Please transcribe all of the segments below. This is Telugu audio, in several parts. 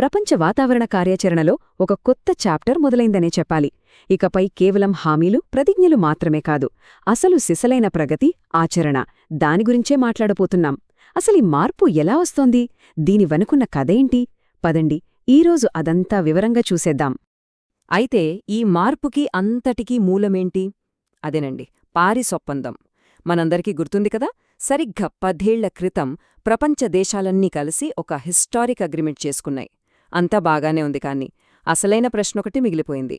ప్రపంచ వాతావరణ కార్యాచరణలో ఒక కొత్త చాప్టర్ మొదలైందనే చెప్పాలి. ఇకపై కేవలం హామీలు, ప్రతిజ్ఞలు మాత్రమే కాదు, అసలు సిసలైన ప్రగతి, ఆచరణ, దాని గురించే మాట్లాడబోతున్నాం. అసలీ మార్పు ఎలా వస్తోంది? దీని వెనుకున్న కథేంటి? పదండి, ఈరోజు అదంతా వివరంగా చూసేద్దాం. అయితే ఈ మార్పుకి అంతటికీ మూలమేంటి? అదేనండి, పారిస్ ఒప్పందం. మనందరికీ గుర్తుంది కదా, సరిగ్గా 10 ఏళ్ల క్రితం ప్రపంచ దేశాలన్నీ కలిసి ఒక హిస్టారిక్ అగ్రిమెంట్ చేసుకున్నాయి. అంతా బాగానే ఉంది, కానీ అసలైన ప్రశ్నొకటి మిగిలిపోయింది.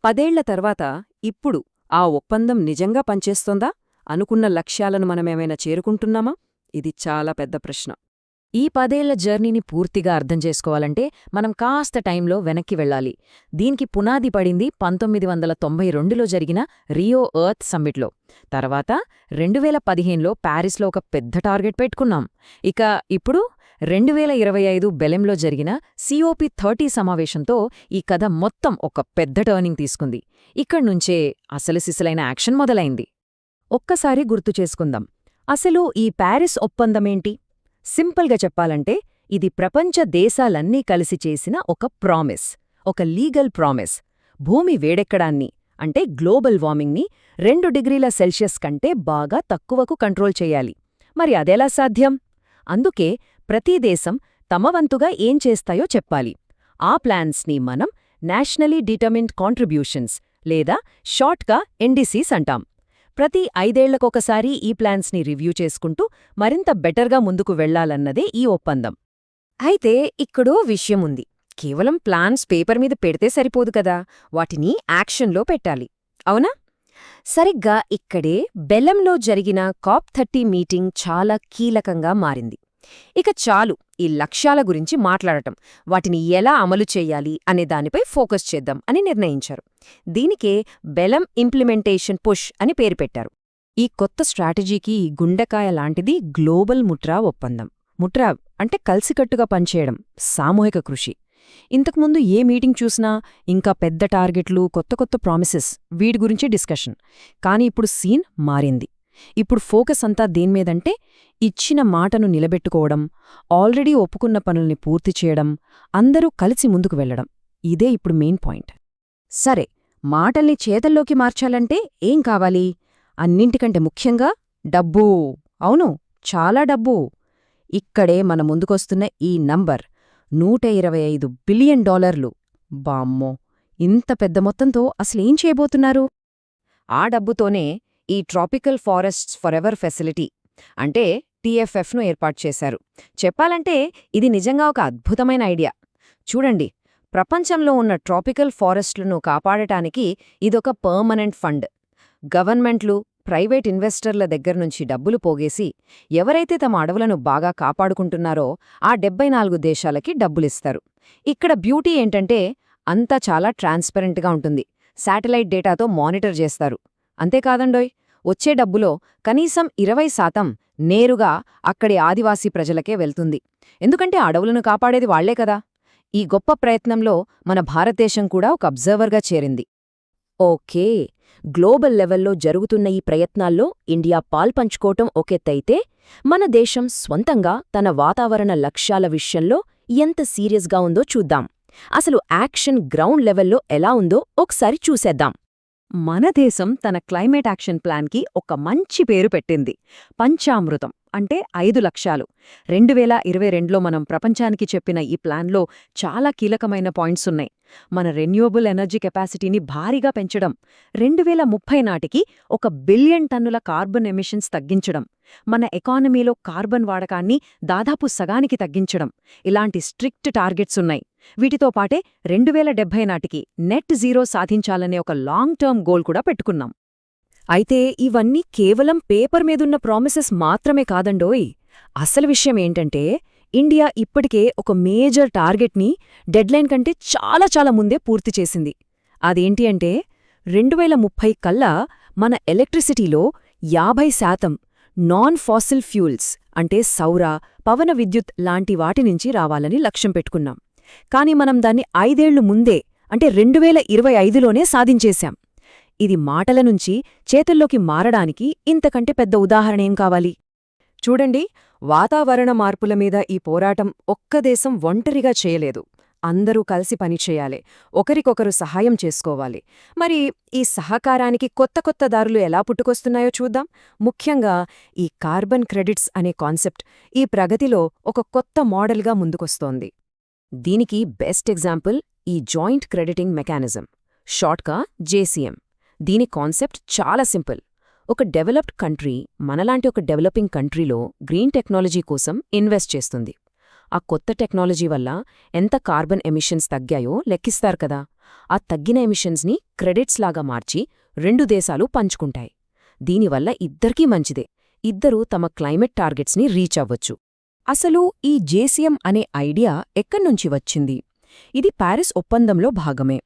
10 ఏళ్ల తర్వాత ఇప్పుడు ఆ ఒప్పందం నిజంగా పనిచేస్తోందా? అనుకున్న లక్ష్యాలను మనమేమైనా చేరుకుంటున్నామా? ఇది చాలా పెద్ద ప్రశ్న. ఈ 10 ఏళ్ల జర్నీని పూర్తిగా అర్థం చేసుకోవాలంటే మనం కాస్త టైంలో వెనక్కి వెళ్ళాలి. దీనికి పునాది పడింది 1992లో జరిగిన రియో ఎర్త్ సమ్మిట్లో. తర్వాత 2015లో ప్యారిస్లో ఒక పెద్ద టార్గెట్ పెట్టుకున్నాం. ఇక ఇప్పుడు 2025 బెలెంలో జరిగిన COP30 సమావేశంతో ఈ కథ మొత్తం ఒక పెద్ద టర్నింగ్ తీసుకుంది. ఇక్కడ్నుంచే అసలు సిసలైన యాక్షన్ మొదలైంది. ఒక్కసారి గుర్తు చేసుకుందాం, అసలు ఈ ప్యారిస్ ఒప్పందమేంటి? సింపుల్గా చెప్పాలంటే ఇది ప్రపంచ దేశాలన్నీ కలిసి చేసిన ఒక ప్రామిస్, ఒక లీగల్ ప్రామిస్. భూమి వేడెక్కడాన్ని, అంటే గ్లోబల్ వార్మింగ్ని 2 డిగ్రీల సెల్సియస్ కంటే బాగా తక్కువకు కంట్రోల్ చెయ్యాలి. మరి అదెలా సాధ్యం? అందుకే ప్రతి దేశం తమ వంతుగా ఏం చేస్తాయో చెప్పాలి. ఆ ప్లాన్స్ని మనం నేషనలీ డిటర్మిన్డ్ కాంట్రిబ్యూషన్స్ లేదా షార్ట్గా NDCs అంటాం. ప్రతి 5 ఏళ్లకొకసారి ఈ ప్లాన్స్ని రివ్యూ చేసుకుంటూ మరింత బెటర్గా ముందుకు వెళ్లాలన్నదే ఈ ఒప్పందం. అయితే ఇక్కడో విషయముంది. కేవలం ప్లాన్స్ పేపర్ మీద పెడితే సరిపోదు కదా, వాటిని యాక్షన్లో పెట్టాలి, అవునా? సరిగ్గా ఇక్కడే బెలంలో జరిగిన COP30 మీటింగ్ చాలా కీలకంగా మారింది. ఇక చాలు ఈ లక్ష్యాల గురించి మాట్లాడటం, వాటిని ఎలా అమలు చెయ్యాలి అనే దానిపై ఫోకస్ చేద్దాం అని నిర్ణయించారు. దీనికే బెలం ఇంప్లిమెంటేషన్ పుష్ అని పేరు పెట్టారు. ఈ కొత్త స్ట్రాటజీకి గుండెకాయ లాంటిది గ్లోబల్ ముట్రా ఒప్పందం. ముట్రా అంటే కలిసికట్టుగా పనిచేయడం, సామూహిక కృషి. ఇంతకుముందు ఏ మీటింగ్ చూసినా ఇంకా పెద్ద టార్గెట్లు, కొత్త కొత్త ప్రామిసెస్, వీటి గురించే డిస్కషన్. కాని ఇప్పుడు సీన్ మారింది. ఇప్పుడు ఫోకస్ అంతా దేన్మీదంటే ఇచ్చిన మాటను నిలబెట్టుకోవడం, ఆల్రెడీ ఒప్పుకున్న పనుల్ని పూర్తి చేయడం, అందరూ కలిసి ముందుకు వెళ్లడం. ఇదే ఇప్పుడు మెయిన్ పాయింట్. సరే, మాటల్ని చేతల్లోకి మార్చాలంటే ఏం కావాలి? అన్నింటికంటే ముఖ్యంగా డబ్బు. అవును, చాలా డబ్బు. ఇక్కడే మన ముందుకొస్తున్న ఈ నంబర్ $125 బిలియన్. బామ్మో, ఇంత పెద్ద మొత్తంతో అసలేం చేయబోతున్నారు? ఆ డబ్బుతోనే ఈ ట్రాపికల్ ఫారెస్ట్స్ ఫరెవర్ ఫెసిలిటీ అంటే TFFను ఏర్పాటు చేశారు. చెప్పాలంటే ఇది నిజంగా ఒక అద్భుతమైన ఐడియా. చూడండి, ప్రపంచంలో ఉన్న ట్రాపికల్ ఫారెస్ట్లను కాపాడటానికి ఇదొక పర్మనెంట్ ఫండ్. గవర్నమెంట్లు, ప్రైవేట్ ఇన్వెస్టర్ల దగ్గర్నుంచి డబ్బులు పోగేసి ఎవరైతే తమ అడవులను బాగా కాపాడుకుంటున్నారో ఆ 74 దేశాలకి డబ్బులిస్తారు. ఇక్కడ బ్యూటీ ఏంటంటే అంతా చాలా ట్రాన్స్పరెంట్గా ఉంటుంది. శాటిలైట్ డేటాతో మానిటర్ చేస్తారు. అంతేకాదండోయ్, వచ్చే డబ్బులో కనీసం 20% నేరుగా అక్కడి ఆదివాసీ ప్రజలకే వెళ్తుంది. ఎందుకంటే అడవులను కాపాడేది వాళ్లే కదా. ఈ గొప్ప ప్రయత్నంలో మన భారతదేశం కూడా ఒక అబ్జర్వర్గా చేరింది. ఓకే, గ్లోబల్ లెవెల్లో జరుగుతున్న ఈ ప్రయత్నాల్లో ఇండియా పాల్పంచుకోవటం ఒకెత్తైతే, మన దేశం స్వంతంగా తన వాతావరణ లక్ష్యాల విషయంలో ఎంత సీరియస్గా ఉందో చూద్దాం. అసలు యాక్షన్ గ్రౌండ్ లెవెల్లో ఎలా ఉందో ఒకసారి చూసేద్దాం. మన దేశం తన క్లైమేట్ యాక్షన్ ప్లాన్కి ఒక మంచి పేరు పెట్టింది, పంచామృతం. అంటే 5 లక్ష్యాలు. 2022లో మనం ప్రపంచానికి చెప్పిన ఈ ప్లాన్లో చాలా కీలకమైన పాయింట్సున్నాయి. మన రెన్యూవబుల్ ఎనర్జీ కెపాసిటీని భారీగా పెంచడం, 2030 నాటికి 1 బిలియన్ టన్నుల కార్బన్ ఎమిషన్స్ తగ్గించడం, మన ఎకానమీలో కార్బన్ వాడకాన్ని దాదాపు సగానికి తగ్గించడం, ఇలాంటి స్ట్రిక్ట్ టార్గెట్సున్నాయి. వీటితో పాటే 2070 నాటికి నెట్ జీరో సాధించాలనే ఒక లాంగ్ టర్మ్ గోల్ కూడా పెట్టుకున్నాం. అయితే ఇవన్నీ కేవలం పేపర్ మీదున్న ప్రామిసెస్ మాత్రమే కాదండోయ్. అసలు విషయం ఏంటంటే ఇండియా ఇప్పటికే ఒక మేజర్ టార్గెట్ని డెడ్లైన్ కంటే చాలా చాలా ముందే పూర్తి చేసింది. అదేంటి అంటే 2030 కల్లా మన ఎలక్ట్రిసిటీలో 50% నాన్ ఫాసిల్ ఫ్యూల్స్ అంటే సౌర, పవన విద్యుత్ లాంటి వాటి నుంచి రావాలని లక్ష్యం పెట్టుకున్నాం. కాని మనం దాన్ని 5 ఏళ్లు ముందే అంటే 2025లోనే సాధించేశాం. ఇది మాటల నుంచి చేతుల్లోకి మారడానికి ఇంతకంటే పెద్ద ఉదాహరణేం కావాలి? చూడండి, వాతావరణ మార్పుల మీద ఈ పోరాటం ఒక్క దేశం ఒంటరిగా చేయలేదు. అందరూ కలిసి పనిచేయాలి, ఒకరికొకరు సహాయం చేసుకోవాలి. మరి ఈ సహకారానికి కొత్త కొత్త దారులు ఎలా పుట్టుకొస్తున్నాయో చూద్దాం. ముఖ్యంగా ఈ కార్బన్ క్రెడిట్స్ అనే కాన్సెప్ట్ ఈ ప్రగతిలో ఒక కొత్త మోడల్గా ముందుకొస్తోంది. దీనికి బెస్ట్ ఎగ్జాంపుల్ ఈ జాయింట్ క్రెడిటింగ్ మెకానిజం, షార్ట్గా JCM. దీని కాన్సెప్ట్ చాలా సింపుల్. ఒక డెవలప్డ్ కంట్రీ మనలాంటి ఒక డెవలపింగ్ కంట్రీలో గ్రీన్ టెక్నాలజీ కోసం ఇన్వెస్ట్ చేస్తుంది. ఆ కొత్త టెక్నాలజీ వల్ల ఎంత కార్బన్ ఎమిషన్స్ తగ్గాయో లెక్కిస్తారు కదా. ఆ తగ్గిన ఎమిషన్స్ని క్రెడిట్స్ లాగా మార్చి 2 దేశాలు పంచుకుంటాయి. దీనివల్ల ఇద్దరికీ మంచిదే, ఇద్దరూ తమ క్లైమేట్ టార్గెట్స్ని రీచ్ అవ్వచ్చు. అసలు ఈ JCM అనే ఐడియా ఎక్కడ్నుంచి వచ్చింది? ఇది ప్యారిస్ ఒప్పందంలో భాగమే.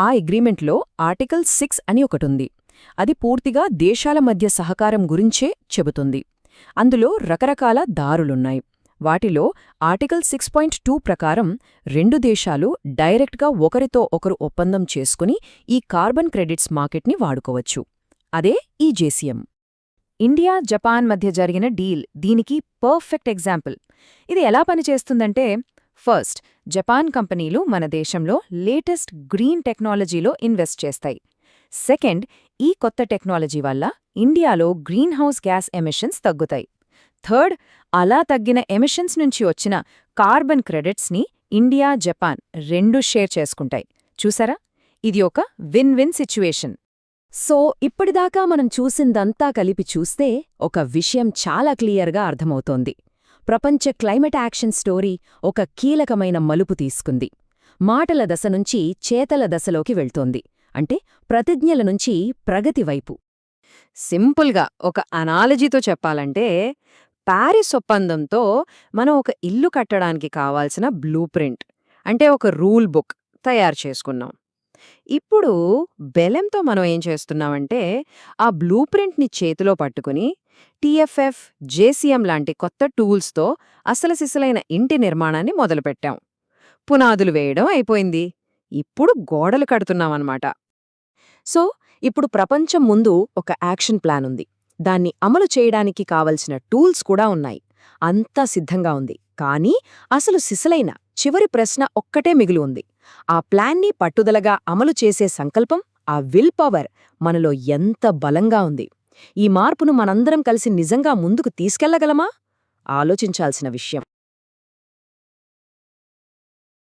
ఆ అగ్రిమెంట్లో ఆర్టికల్ 6 అని ఒకటుంది. అది పూర్తిగా దేశాల మధ్య సహకారం గురించే చెబుతుంది. అందులో రకరకాల దారులున్నాయి. వాటిలో ఆర్టికల్ 6.2 ప్రకారం 2 దేశాలు డైరెక్ట్గా ఒకరితో ఒకరు ఒప్పందం చేసుకుని ఈ కార్బన్ క్రెడిట్స్ మార్కెట్ని వాడుకోవచ్చు. అదే ఈ JCM. ఇండియా, జపాన్ మధ్య జరిగిన డీల్ దీనికి పర్ఫెక్ట్ ఎగ్జాంపుల్. ఇది ఎలా పనిచేస్తుందంటే, ఫస్ట్, జపాన్ కంపెనీలు మన దేశంలో లేటెస్ట్ గ్రీన్ టెక్నాలజీలో ఇన్వెస్ట్ చేస్తాయి. సెకండ్, ఈ కొత్త టెక్నాలజీ వల్ల ఇండియాలో గ్రీన్ హౌస్ గ్యాస్ ఎమిషన్స్ తగ్గుతాయి. థర్డ్, అలా తగ్గిన ఎమిషన్స్ నుంచి వచ్చిన కార్బన్ క్రెడిట్స్ని ఇండియా, జపాన్ 2 షేర్ చేసుకుంటాయి. చూసారా, ఇది ఒక విన్-విన్ సిచ్యువేషన్. సో ఇప్పటిదాకా మనం చూసిందంతా కలిపి చూస్తే ఒక విషయం చాలా క్లియర్గా అర్థమవుతోంది. ప్రపంచ క్లైమేట్ యాక్షన్ స్టోరీ ఒక కీలకమైన మలుపు తీసుకుంది. మాటల దశ నుంచి చేతల దశలోకి వెళ్తోంది. అంటే ప్రతిజ్ఞల నుంచి ప్రగతి వైపు. సింపుల్గా ఒక అనాలజీతో చెప్పాలంటే, ప్యారిస్ ఒప్పందంతో మనం ఒక ఇల్లు కట్టడానికి కావాల్సిన బ్లూ ప్రింట్, అంటే ఒక రూల్ బుక్ తయారు చేసుకున్నాం. ఇప్పుడు బెలెంతో మనం ఏం చేస్తున్నామంటే, ఆ బ్లూ ప్రింట్ని చేతిలో పట్టుకుని TFF, JCM లాంటి కొత్త టూల్స్తో అసలసిసలైన ఇంటి నిర్మాణాన్ని మొదలుపెట్టాం. పునాదులు వేయడం అయిపోయింది, ఇప్పుడు గోడలు కడుతున్నామన్నమాట. సో ఇప్పుడు ప్రపంచం ముందు ఒక యాక్షన్ ప్లాన్ ఉంది. దాన్ని అమలు చేయడానికి కావలసిన టూల్స్ కూడా ఉన్నాయి. అంతా సిద్ధంగా ఉంది. కానీ అసలు సిసలైన చివరి ప్రశ్న ఒక్కటే మిగిలి ఉంది. ఆ ప్లాన్ని పట్టుదలగా అమలు చేసే సంకల్పం, ఆ విల్ పవర్ మనలో ఎంత బలంగా ఉంది? ఈ మార్పును మనందరం కలిసి నిజంగా ముందుకు తీసుకెళ్లగలమా? ఆలోచించాల్సిన విషయం.